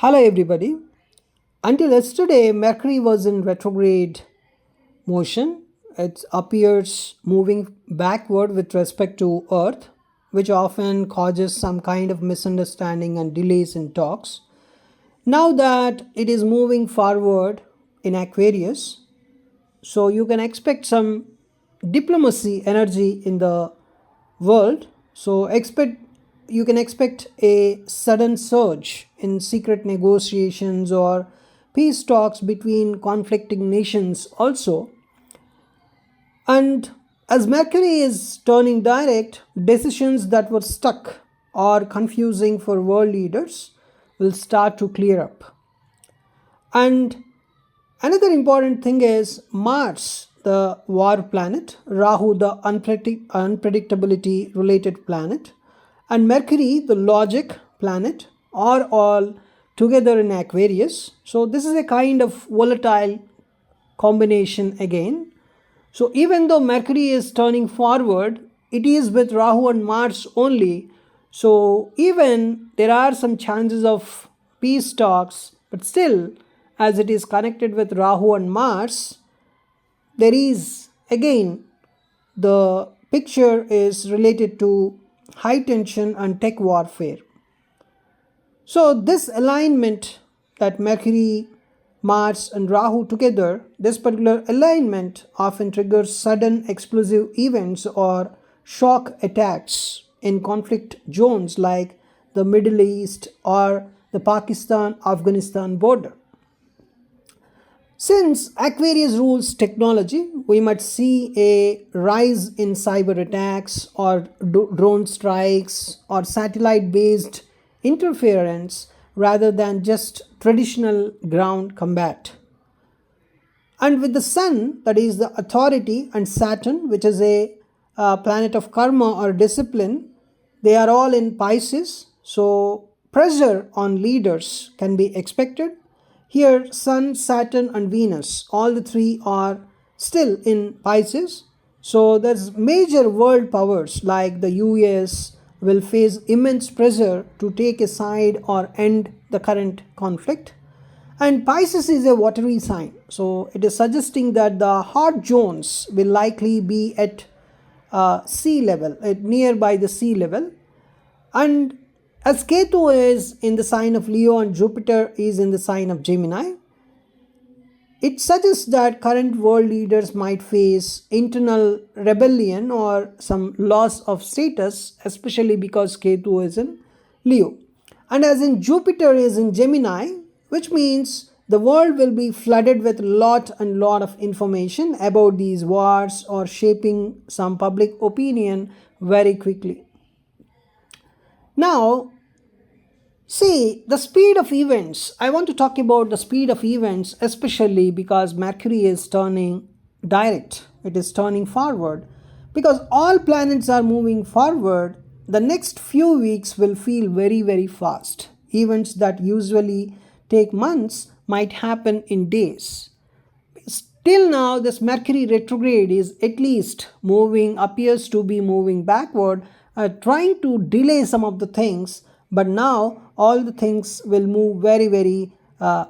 Hello, everybody. Until yesterday, Mercury was in retrograde motion. It appears moving backward with respect to Earth, which often causes some kind of misunderstanding and delays in talks. Now that it is moving forward in Aquarius, so you can expect some diplomacy energy in the world. So you can expect a sudden surge in secret negotiations or peace talks between conflicting nations also. And as Mercury is turning direct, decisions that were stuck or confusing for world leaders will start to clear up. And another important thing is Mars, the war planet, Rahu, the unpredictability related planet, and Mercury, the logic planet, are all together in Aquarius. So, this is a kind of volatile combination again. So, even though Mercury is turning forward, it is with Rahu and Mars only. So, even there are some chances of peace talks, but still, as it is connected with Rahu and Mars, there is again the picture is related to high tension and tech warfare. So, this alignment that Mercury, Mars, and Rahu together, this particular alignment often triggers sudden explosive events or shock attacks in conflict zones like the Middle East or the Pakistan Afghanistan border. Since Aquarius rules technology, we might see a rise in cyber attacks or drone strikes or satellite based interference rather than just traditional ground combat. And with the Sun, that is the authority, and Saturn, which is a planet of karma or discipline, they are all in Pisces. So, pressure on leaders can be expected. Here, Sun, Saturn, and Venus, all the three are still in Pisces. So, there's major world powers like the US will face immense pressure to take a side or end the current conflict. And Pisces is a watery sign, so it is suggesting that the hot zones will likely be at sea level, at nearby the sea level. And as Ketu is in the sign of Leo and Jupiter is in the sign of Gemini, it suggests that current world leaders might face internal rebellion or some loss of status, especially because Ketu is in Leo. And as in Jupiter is in Gemini, which means the world will be flooded with lot of information about these wars or shaping some public opinion very quickly. Now, see the speed of events. I want to talk about the speed of events, especially because Mercury is turning direct, it is turning forward. Because all planets are moving forward, the next few weeks will feel very fast. Events that usually take months might happen in days. Till now, this Mercury retrograde is at least appears to be moving backward, trying to delay some of the things, but now all the things will move very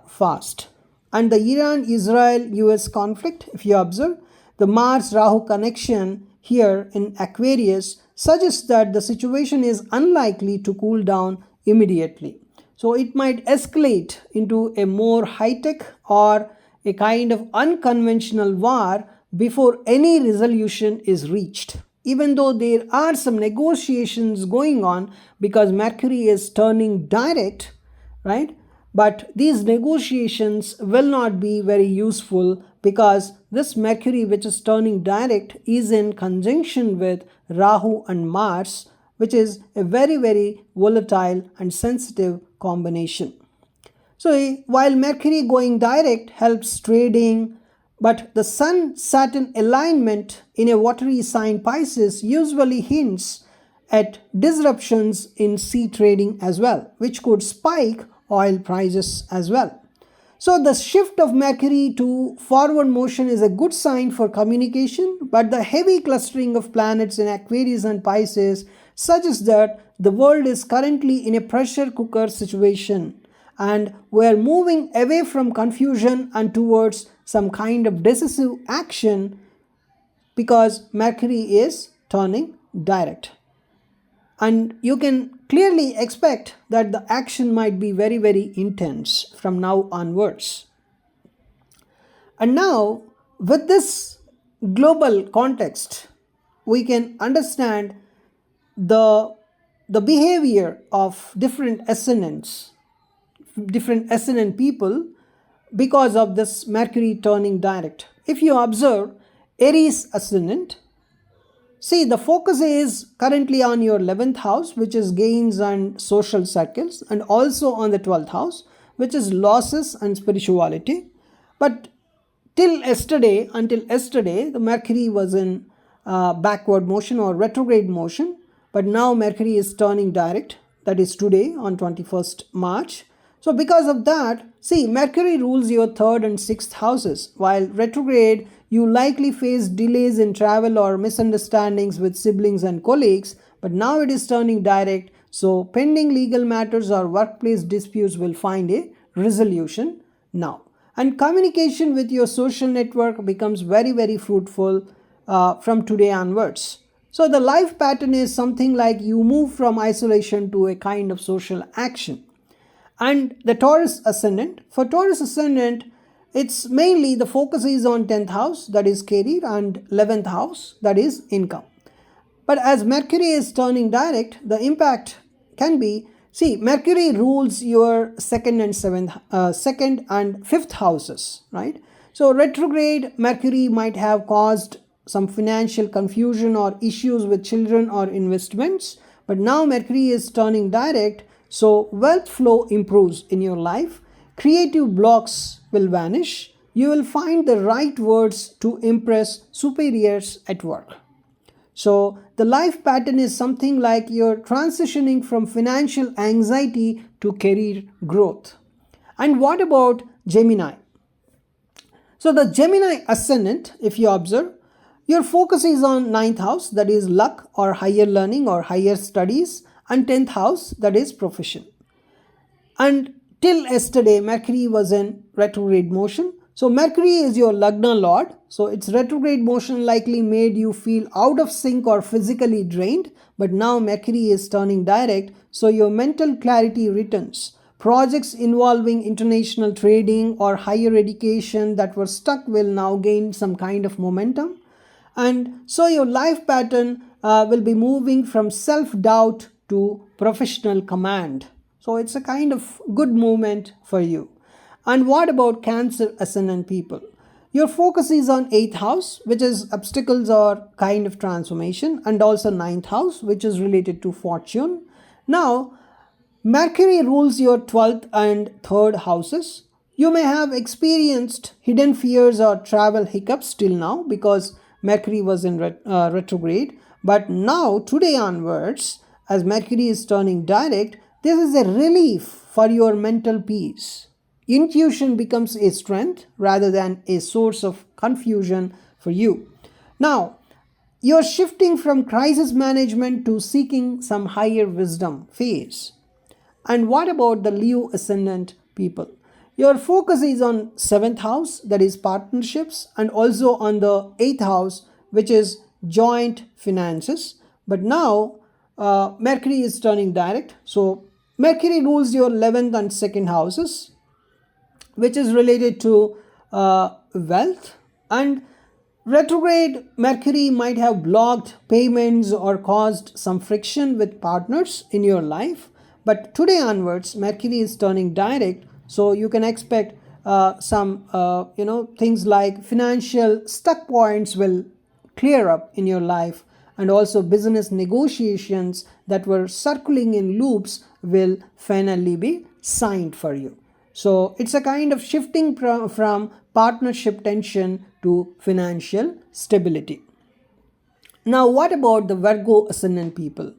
fast. And the Iran Israel US conflict, if you observe, the Mars Rahu connection here in Aquarius suggests that the situation is unlikely to cool down immediately. So it might escalate into a more high tech or a kind of unconventional war before any resolution is reached. Even though there are some negotiations going on because Mercury is turning direct, right? But these negotiations will not be very useful because this Mercury, which is turning direct, is in conjunction with Rahu and Mars, which is a very volatile and sensitive combination. So, while Mercury going direct helps trading, but the Sun Saturn alignment in a watery sign Pisces usually hints at disruptions in sea trading as well, which could spike oil prices as well. So, the shift of Mercury to forward motion is a good sign for communication, but the heavy clustering of planets in Aquarius and Pisces suggests that the world is currently in a pressure cooker situation. and we're moving away from confusion and towards some kind of decisive action because Mercury is turning direct. And you can clearly expect that the action might be very, very intense from now onwards. And now, with this global context, we can understand the, the behavior of different ascendant people because of this Mercury turning direct. If you observe Aries ascendant, see, the focus is currently on your 11th house, which is gains and social circles, and also on the 12th house, which is losses and spirituality. But until yesterday, the Mercury was in backward motion or retrograde motion. But now Mercury is turning direct, that is today on 21st March. So because of that, see, Mercury rules your 3rd and 6th houses. While retrograde, you likely face delays in travel or misunderstandings with siblings and colleagues, but now it is turning direct, so pending legal matters or workplace disputes will find a resolution now. And communication with your social network becomes very, very fruitful from today onwards. So the life pattern is something like you move from isolation to a kind of social action. And the Taurus ascendant, for Taurus ascendant, it's mainly the focus is on 10th house, that is career, and 11th house, that is income. But as Mercury is turning direct, the impact can be, see, Mercury rules your second and 5th houses, right? So retrograde Mercury might have caused some financial confusion or issues with children or investments, but now Mercury is turning direct, so wealth flow improves in your life, creative blocks will vanish, you will find the right words to impress superiors at work. So the life pattern is something like you're transitioning from financial anxiety to career growth. And what about Gemini? So the Gemini ascendant, if you observe, your focus is on 9th house, that is luck or higher learning or higher studies, and 10th house, that is profession. And till yesterday, Mercury was in retrograde motion. So Mercury is your Lagna Lord. So its retrograde motion likely made you feel out of sync or physically drained. But now Mercury is turning direct, so your mental clarity returns. Projects involving international trading or higher education that were stuck will now gain some kind of momentum. And so your life pattern will be moving from self-doubt to professional command. So it's a kind of good movement for you. And what about Cancer ascendant people? Your focus is on 8th house, which is obstacles or kind of transformation, and also 9th house, which is related to fortune. Now, Mercury rules your 12th and 3rd houses. You may have experienced hidden fears or travel hiccups till now because Mercury was in retrograde. But now, today onwards, as Mercury is turning direct, this is a relief for your mental peace. Intuition becomes a strength rather than a source of confusion for you. Now, you're shifting from crisis management to seeking some higher wisdom phase. And what about the Leo ascendant people? Your focus is on 7th house, that is partnerships, and also on the 8th house, which is joint finances. But now Mercury is turning direct. So Mercury rules your 11th and 2nd houses, which is related to wealth. And retrograde Mercury might have blocked payments or caused some friction with partners in your life. But today onwards, Mercury is turning direct, so you can expect some things like financial stuck points will clear up in your life, and also business negotiations that were circling in loops will finally be signed for you. So it's a kind of shifting from partnership tension to financial stability. Now, what about the Virgo ascendant people?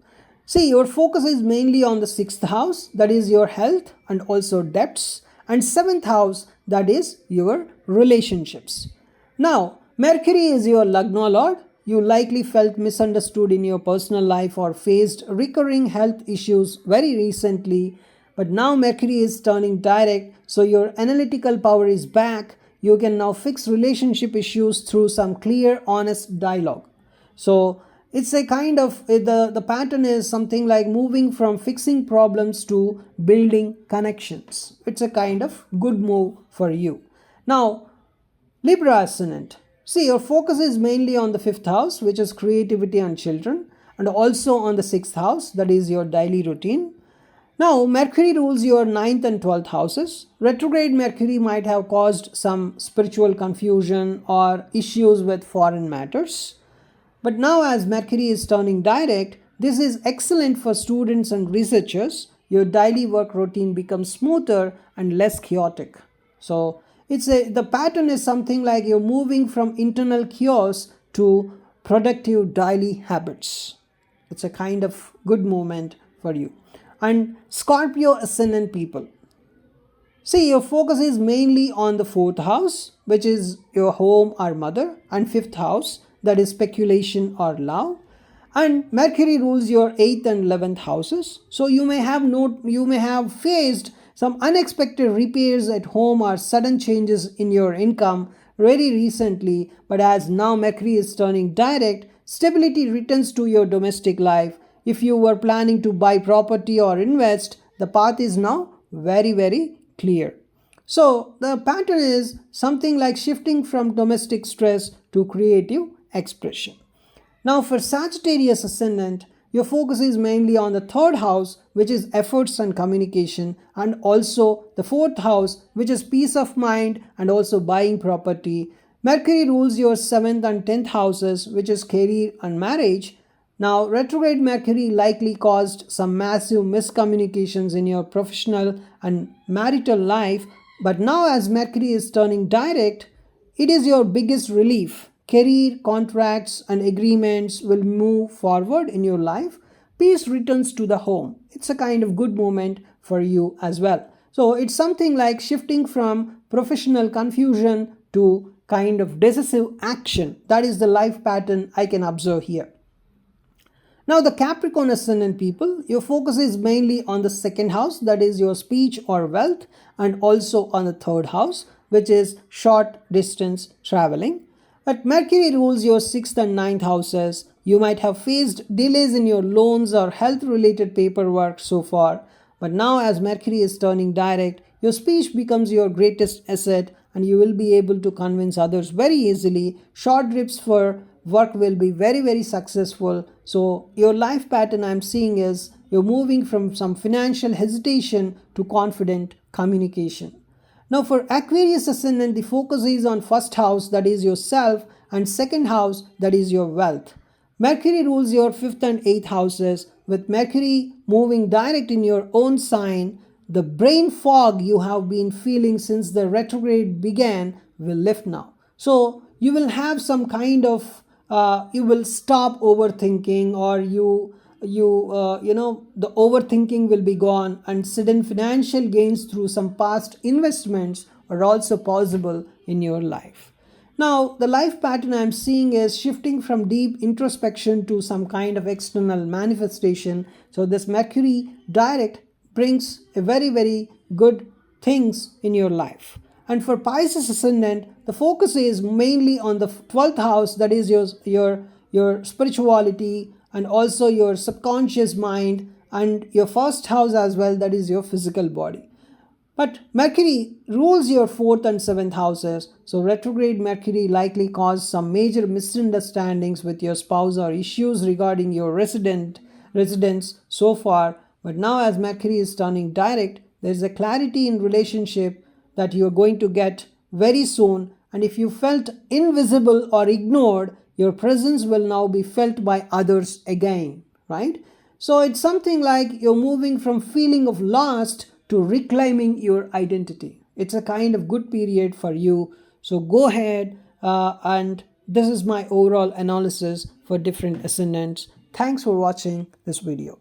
See, your focus is mainly on the 6th house, that is your health and also debts, and 7th house, that is your relationships. Now, Mercury is your Lagna Lord. You likely felt misunderstood in your personal life or faced recurring health issues very recently, But now Mercury is turning direct, so your analytical power is back. You can now fix relationship issues through some clear, honest dialogue. So it's a kind of the pattern is something like moving from fixing problems to building connections. It's a kind of good move for you. Now, Libra ascendant. See, your focus is mainly on the fifth house, which is creativity and children, and also on the sixth house, that is your daily routine. Now, Mercury rules your ninth and 12th houses. Retrograde Mercury might have caused some spiritual confusion or issues with foreign matters. But now, as Mercury is turning direct, this is excellent for students and researchers. Your daily work routine becomes smoother and less chaotic. So, the pattern is something like you're moving from internal chaos to productive daily habits. It's a kind of good moment for you. And Scorpio ascendant people. See, your focus is mainly on the fourth house, which is your home or mother, and fifth house, that is speculation or love. And Mercury rules your 8th and 11th houses. So you may have faced some unexpected repairs at home or sudden changes in your income very recently, but as now Mercury is turning direct, stability returns to your domestic life. If you were planning to buy property or invest, the path is now very, very clear. So the pattern is something like shifting from domestic stress to creative expression. Now for Sagittarius ascendant, your focus is mainly on the third house, which is efforts and communication, and also the fourth house, which is peace of mind and also buying property. Mercury rules your 7th and 10th houses, which is career and marriage. Now, retrograde Mercury likely caused some massive miscommunications in your professional and marital life, but now as Mercury is turning direct, it is your biggest relief. Career, contracts, and agreements will move forward in your life. Peace returns to the home. It's a kind of good moment for you as well. So it's something like shifting from professional confusion to kind of decisive action. That is the life pattern I can observe here. Now the Capricorn ascendant people, your focus is mainly on the second house, that is your speech or wealth, and also on the third house, which is short distance traveling. But Mercury rules your 6th and 9th houses. You might have faced delays in your loans or health related paperwork so far, but now as Mercury is turning direct, your speech becomes your greatest asset and you will be able to convince others very easily. Short trips for work will be very, very successful. So your life pattern I'm seeing is you're moving from some financial hesitation to confident communication. Now for Aquarius ascendant, the focus is on first house, that is your self, and second house, that is your wealth. Mercury rules your 5th and 8th houses. With Mercury moving direct in your own sign, the brain fog you have been feeling since the retrograde began will lift now. So you will have some kind of you will stop overthinking, or the overthinking will be gone, and sudden financial gains through some past investments are also possible in your life. Now the life pattern I'm seeing is shifting from deep introspection to some kind of external manifestation. So this Mercury direct brings a very, very good things in your life. And for Pisces ascendant, the focus is mainly on the 12th house, that is your spirituality and also your subconscious mind, and your first house as well, that is your physical body. But Mercury rules your 4th and 7th houses, so retrograde Mercury likely caused some major misunderstandings with your spouse or issues regarding your residence so far. But now as Mercury is turning direct, there is a clarity in relationship that you are going to get very soon, and if you felt invisible or ignored, your presence will now be felt by others again, right? So it's something like you're moving from feeling of lost to reclaiming your identity. It's a kind of good period for you. So go ahead, and this is my overall analysis for different ascendants. Thanks for watching this video.